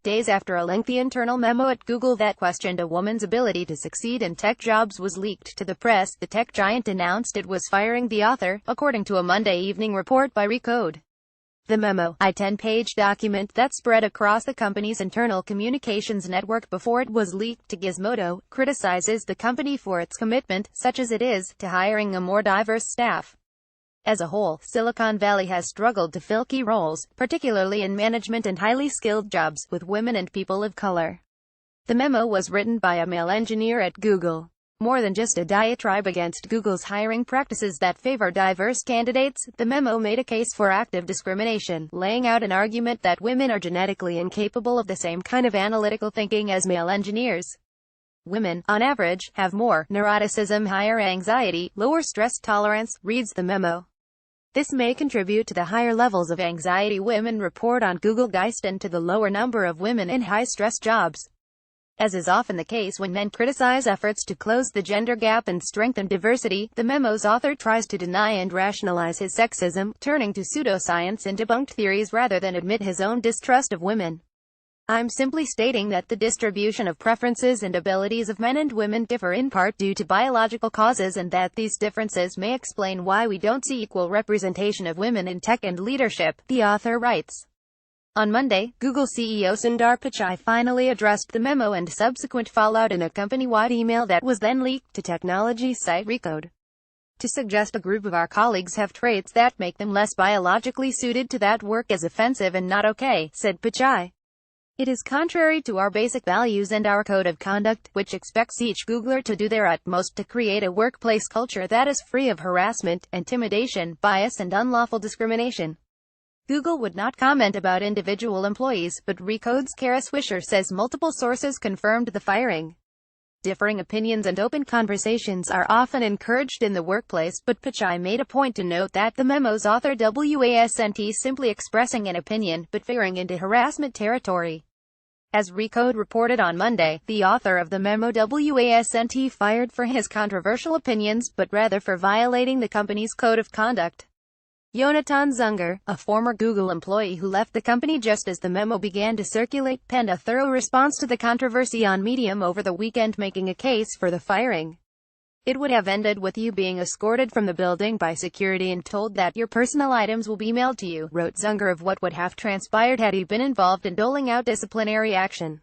Days after a lengthy internal memo at Google that questioned a woman's ability to succeed in tech jobs was leaked to the press, the tech giant announced it was firing the author, according to a Monday evening report by Recode. The memo, a 10-page document that spread across the company's internal communications network before it was leaked to Gizmodo, criticizes the company for its commitment, such as it is, to hiring a more diverse staff. As a whole, Silicon Valley has struggled to fill key roles, particularly in management and highly skilled jobs, with women and people of color. The memo was written by a male engineer at Google. More than just a diatribe against Google's hiring practices that favor diverse candidates, the memo made a case for active discrimination, laying out an argument that women are genetically incapable of the same kind of analytical thinking as male engineers. Women, on average, have more neuroticism, higher anxiety, lower stress tolerance, reads the memo. This may contribute to the higher levels of anxiety women report on Google Geist and to the lower number of women in high-stress jobs. As is often the case when men criticize efforts to close the gender gap and strengthen diversity, the memo's author tries to deny and rationalize his sexism, turning to pseudoscience and debunked theories rather than admit his own distrust of women. I'm simply stating that the distribution of preferences and abilities of men and women differ in part due to biological causes and that these differences may explain why we don't see equal representation of women in tech and leadership, the author writes. On Monday, Google CEO Sundar Pichai finally addressed the memo and subsequent fallout in a company-wide email that was then leaked to technology site Recode. To suggest a group of our colleagues have traits that make them less biologically suited to that work is offensive and not okay, said Pichai. It is contrary to our basic values and our code of conduct, which expects each Googler to do their utmost to create a workplace culture that is free of harassment, intimidation, bias and unlawful discrimination. Google would not comment about individual employees, but Recode's Kara Swisher says multiple sources confirmed the firing. Differing opinions and open conversations are often encouraged in the workplace, but Pichai made a point to note that the memo's author wasn't simply expressing an opinion, but veering into harassment territory. As Recode reported on Monday, the author of the memo wasn't fired for his controversial opinions, but rather for violating the company's code of conduct. Yonatan Zunger, a former Google employee who left the company just as the memo began to circulate, penned a thorough response to the controversy on Medium over the weekend, making a case for the firing. It would have ended with you being escorted from the building by security and told that your personal items will be mailed to you, wrote Zunger of what would have transpired had he been involved in doling out disciplinary action.